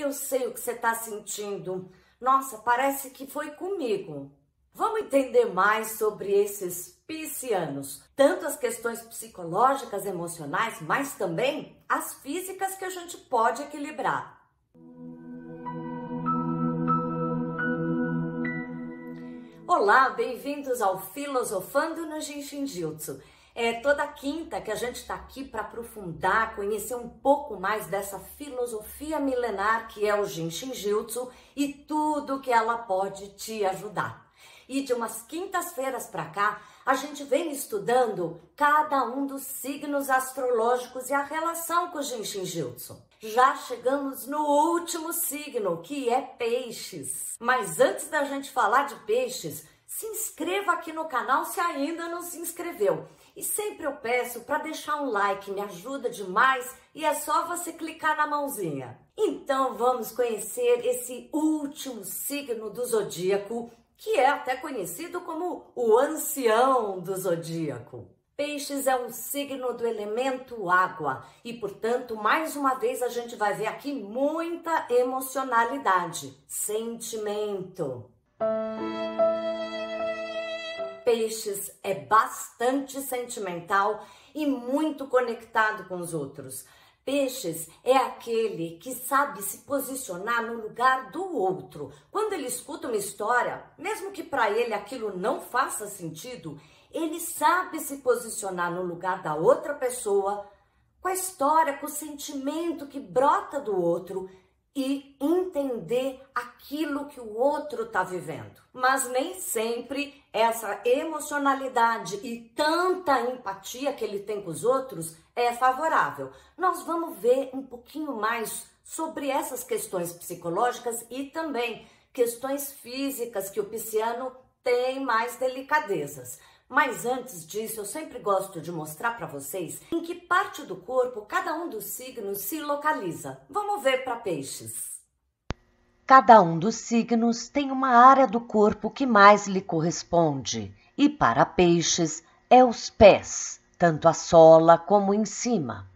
Eu sei o que você está sentindo. Nossa, parece que foi comigo. Vamos entender mais sobre esses piscianos, tanto as questões psicológicas, emocionais, mas também as físicas que a gente pode equilibrar. Olá, bem-vindos ao Filosofando no Jinshin Jutsu. É toda quinta que a gente está aqui para aprofundar, conhecer um pouco mais dessa filosofia milenar que é o Jinshin Jutsu e tudo que ela pode te ajudar. E de umas quintas-feiras para cá, a gente vem estudando cada um dos signos astrológicos e a relação com o Jinshin Jutsu. Já chegamos no último signo, que é Peixes. Mas antes da gente falar de Peixes, se inscreva aqui no canal se ainda não se inscreveu. E sempre eu peço para deixar um like, me ajuda demais e é só você clicar na mãozinha. Então vamos conhecer esse último signo do zodíaco, que é até conhecido como o ancião do zodíaco. Peixes é um signo do elemento água e, portanto, mais uma vez a gente vai ver aqui muita emocionalidade, sentimento. Peixes é bastante sentimental e muito conectado com os outros. Peixes é aquele que sabe se posicionar no lugar do outro. Quando ele escuta uma história, mesmo que para ele aquilo não faça sentido, ele sabe se posicionar no lugar da outra pessoa, com a história, com o sentimento que brota do outro e entender aquilo que o outro está vivendo. Mas nem sempre essa emocionalidade e tanta empatia que ele tem com os outros é favorável. Nós vamos ver um pouquinho mais sobre essas questões psicológicas e também questões físicas que o pisciano tem mais delicadezas. Mas antes disso, eu sempre gosto de mostrar para vocês em que parte do corpo cada um dos signos se localiza. Vamos ver para Peixes. Cada um dos signos tem uma área do corpo que mais lhe corresponde. E para Peixes é os pés, tanto a sola como em cima.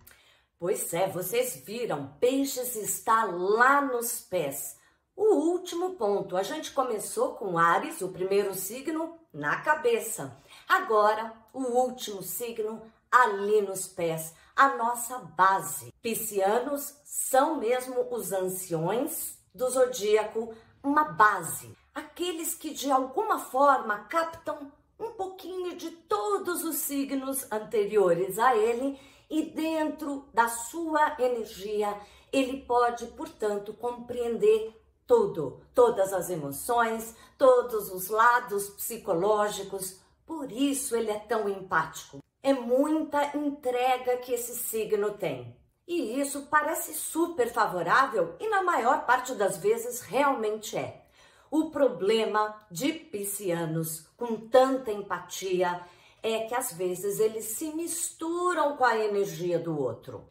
Pois é, vocês viram, Peixes está lá nos pés. O último ponto, a gente começou com Áries, o primeiro signo, na cabeça. Agora, o último signo, ali nos pés, a nossa base. Piscianos são mesmo os anciões do zodíaco, uma base. Aqueles que de alguma forma captam um pouquinho de todos os signos anteriores a ele e dentro da sua energia ele pode, portanto, compreender tudo, todas as emoções, todos os lados psicológicos. Por isso ele é tão empático. É muita entrega que esse signo tem. E isso parece super favorável e na maior parte das vezes realmente é. O problema de piscianos com tanta empatia é que às vezes eles se misturam com a energia do outro.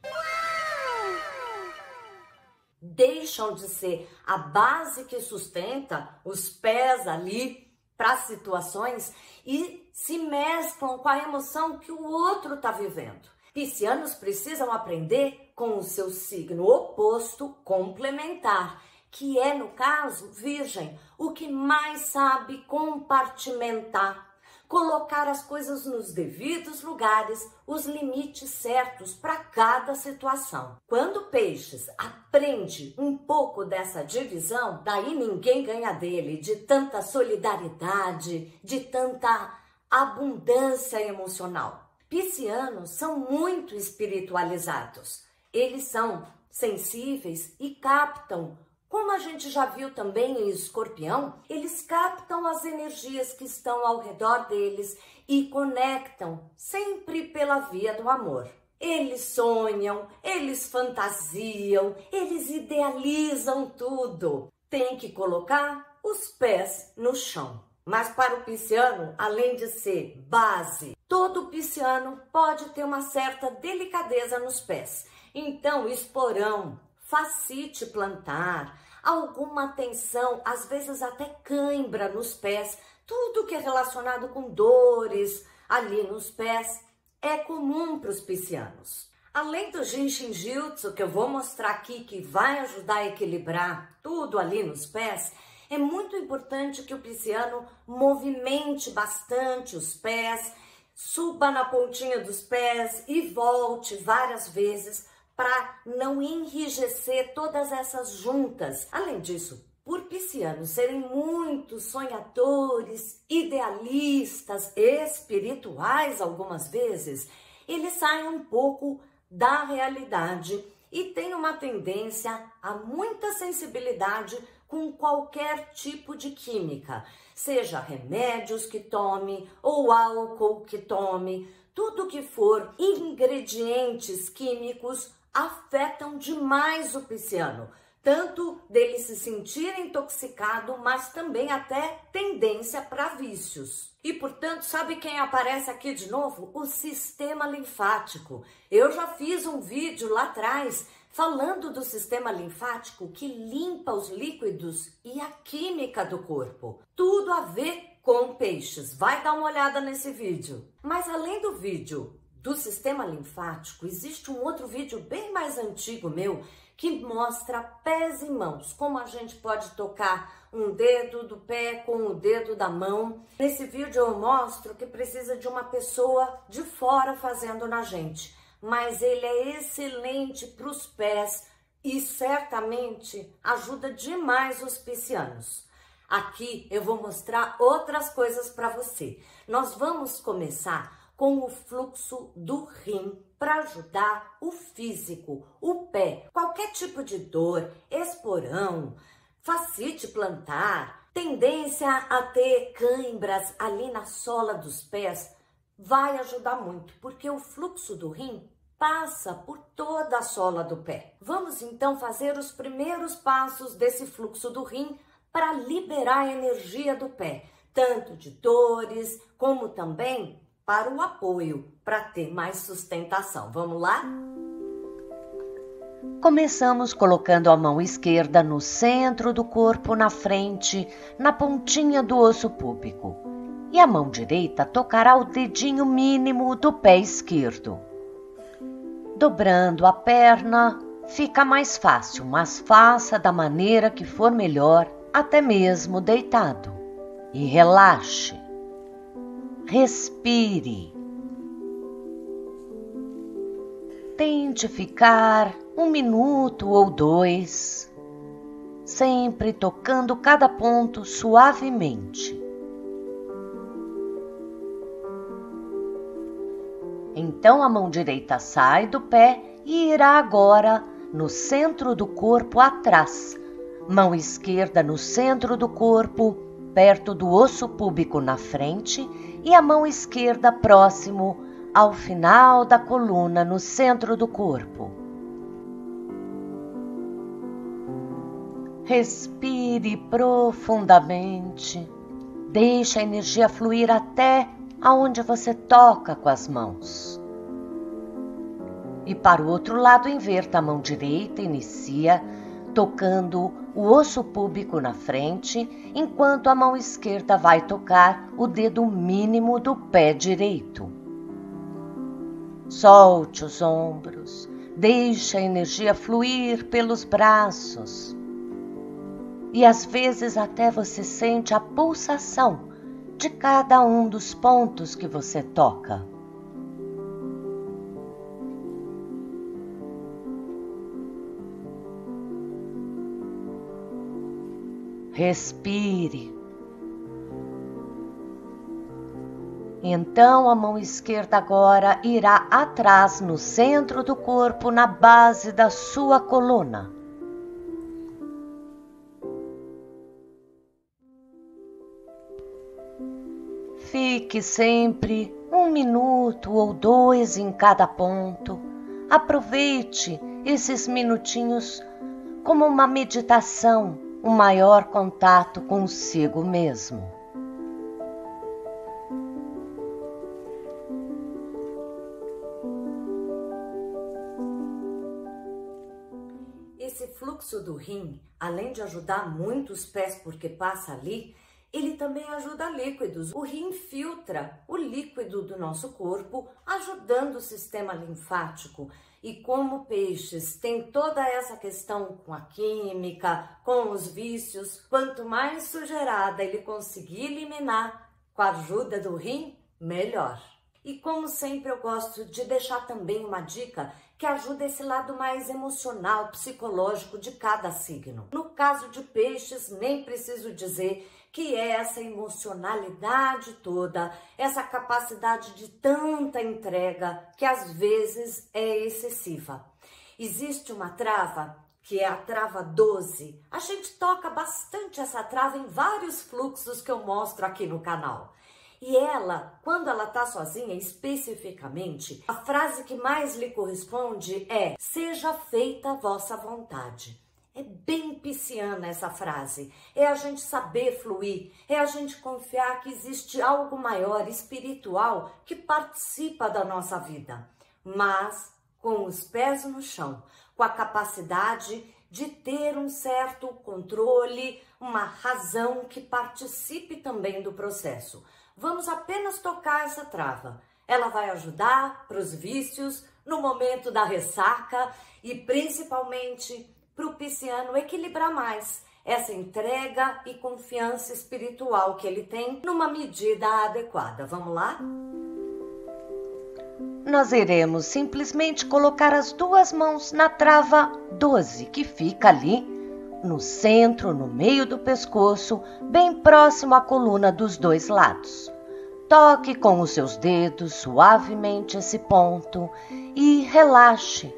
Deixam de ser a base que sustenta os pés ali para situações e se mesclam com a emoção que o outro está vivendo. Piscianos precisam aprender com o seu signo oposto complementar, que é, no caso, Virgem, o que mais sabe compartimentar, colocar as coisas nos devidos lugares, os limites certos para cada situação. Quando Peixes aprende um pouco dessa divisão, daí ninguém ganha dele, de tanta solidariedade, de tanta abundância emocional. Piscianos são muito espiritualizados. Eles são sensíveis e captam. Como a gente já viu também em Escorpião, eles captam as energias que estão ao redor deles e conectam sempre pela via do amor. Eles sonham, eles fantasiam, eles idealizam tudo. Tem que colocar os pés no chão. Mas para o pisciano, além de ser base, todo pisciano pode ter uma certa delicadeza nos pés. Então, esporão, facite plantar, alguma tensão, às vezes até cãibra nos pés, tudo que é relacionado com dores ali nos pés é comum para os piscianos. Além do Jinshin Jutsu, que eu vou mostrar aqui, que vai ajudar a equilibrar tudo ali nos pés, é muito importante que o pisciano movimente bastante os pés, suba na pontinha dos pés e volte várias vezes para não enrijecer todas essas juntas. Além disso, por piscianos serem muito sonhadores, idealistas, espirituais algumas vezes, eles saem um pouco da realidade e têm uma tendência a muita sensibilidade com qualquer tipo de química, seja remédios que tome ou álcool que tome, tudo que for ingredientes químicos afetam demais o pisciano, tanto dele se sentir intoxicado, mas também até tendência para vícios. E, portanto, sabe quem aparece aqui de novo? O sistema linfático. Eu já fiz um vídeo lá atrás falando do sistema linfático que limpa os líquidos e a química do corpo. Tudo a ver com peixes. Vai dar uma olhada nesse vídeo. Mas além do vídeo do sistema linfático, existe um outro vídeo bem mais antigo meu que mostra pés e mãos, como a gente pode tocar um dedo do pé com o dedo da mão. Nesse vídeo eu mostro que precisa de uma pessoa de fora fazendo na gente, mas ele é excelente para os pés e certamente ajuda demais os piscianos. Aqui eu vou mostrar outras coisas para você. Nós vamos começar com o fluxo do rim para ajudar o físico, o pé, qualquer tipo de dor, esporão, fascite plantar, tendência a ter cãibras ali na sola dos pés, vai ajudar muito, porque o fluxo do rim passa por toda a sola do pé. Vamos então fazer os primeiros passos desse fluxo do rim para liberar a energia do pé, tanto de dores como também para o apoio, para ter mais sustentação. Vamos lá? Começamos colocando a mão esquerda no centro do corpo, na frente, na pontinha do osso púbico. E a mão direita tocará o dedinho mínimo do pé esquerdo. Dobrando a perna, fica mais fácil, mas faça da maneira que for melhor, até mesmo deitado. E relaxe. Respire. Tente ficar 1 minuto ou 2, sempre tocando cada ponto suavemente. Então a mão direita sai do pé e irá agora no centro do corpo atrás. Mão esquerda no centro do corpo, perto do osso púbico na frente, e a mão esquerda próximo ao final da coluna, no centro do corpo. Respire profundamente. Deixe a energia fluir até aonde você toca com as mãos. E para o outro lado, inverta a mão direita, inicia tocando o osso púbico na frente, enquanto a mão esquerda vai tocar o dedo mínimo do pé direito. Solte os ombros, deixe a energia fluir pelos braços. E às vezes até você sente a pulsação de cada um dos pontos que você toca. Respire. Então a mão esquerda agora irá atrás no centro do corpo, na base da sua coluna. Fique sempre 1 minuto ou 2 em cada ponto. Aproveite esses minutinhos como uma meditação, um maior contato consigo mesmo. Esse fluxo do rim, além de ajudar muito os pés porque passa ali, Ele também ajuda líquidos. O rim filtra o líquido do nosso corpo, ajudando o sistema linfático. E como peixes tem toda essa questão com a química, com os vícios, quanto mais sujeirada ele conseguir eliminar com a ajuda do rim, melhor. E como sempre eu gosto de deixar também uma dica que ajuda esse lado mais emocional, psicológico de cada signo. No caso de peixes, nem preciso dizer que é essa emocionalidade toda, essa capacidade de tanta entrega que às vezes é excessiva. Existe uma trava que é a trava 12. A gente toca bastante essa trava em vários fluxos que eu mostro aqui no canal. E ela, quando ela tá sozinha, especificamente, a frase que mais lhe corresponde é: seja feita a vossa vontade. É bem pisciana essa frase. É a gente saber fluir, é a gente confiar que existe algo maior, espiritual, que participa da nossa vida. Mas com os pés no chão, com a capacidade de ter um certo controle, uma razão que participe também do processo. Vamos apenas tocar essa trava. Ela vai ajudar para os vícios, no momento da ressaca e principalmente para o pisciano equilibrar mais essa entrega e confiança espiritual que ele tem numa medida adequada. Vamos lá? Nós iremos simplesmente colocar as duas mãos na trava 12, que fica ali no centro, no meio do pescoço, bem próximo à coluna dos dois lados. Toque com os seus dedos suavemente esse ponto e relaxe.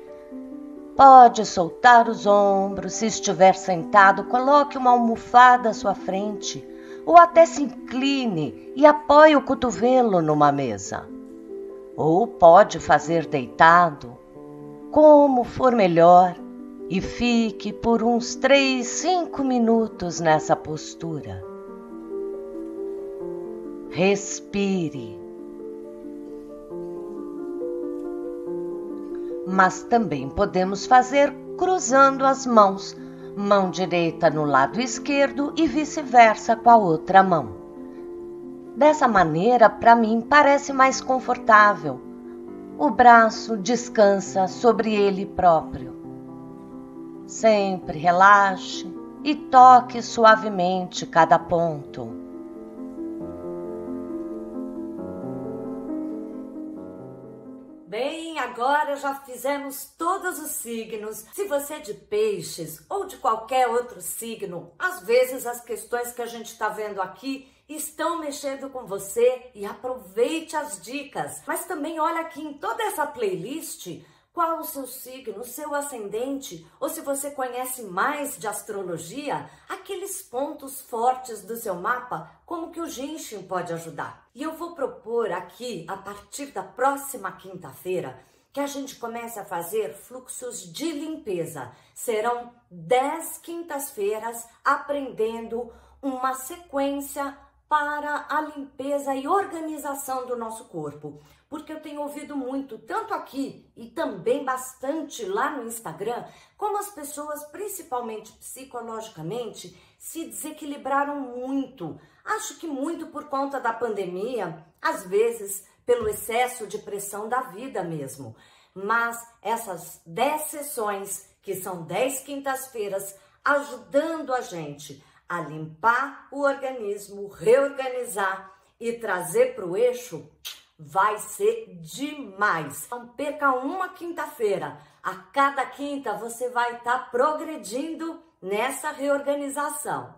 Pode soltar os ombros, se estiver sentado, coloque uma almofada à sua frente ou até se incline e apoie o cotovelo numa mesa. Ou pode fazer deitado, como for melhor, e fique por uns 3, 5 minutos nessa postura. Respire. Mas também podemos fazer cruzando as mãos, mão direita no lado esquerdo e vice-versa com a outra mão. Dessa maneira, para mim, parece mais confortável. O braço descansa sobre ele próprio. Sempre relaxe e toque suavemente cada ponto. Bem, agora já fizemos todos os signos. Se você é de peixes ou de qualquer outro signo, às vezes as questões que a gente está vendo aqui estão mexendo com você e aproveite as dicas. Mas também olha aqui em toda essa playlist qual o seu signo, o seu ascendente, ou se você conhece mais de astrologia, aqueles pontos fortes do seu mapa, como que o Genshin pode ajudar. E eu vou propor aqui, a partir da próxima quinta-feira, que a gente comece a fazer fluxos de limpeza. Serão 10 quintas-feiras aprendendo uma sequência para a limpeza e organização do nosso corpo. Porque eu tenho ouvido muito, tanto aqui e também bastante lá no Instagram, como as pessoas, principalmente psicologicamente, se desequilibraram muito. Acho que muito por conta da pandemia, às vezes pelo excesso de pressão da vida mesmo. Mas essas 10 sessões, que são 10 quintas-feiras, ajudando a gente a limpar o organismo, reorganizar e trazer para o eixo, vai ser demais. Não perca uma quinta-feira. A cada quinta você vai estar progredindo nessa reorganização.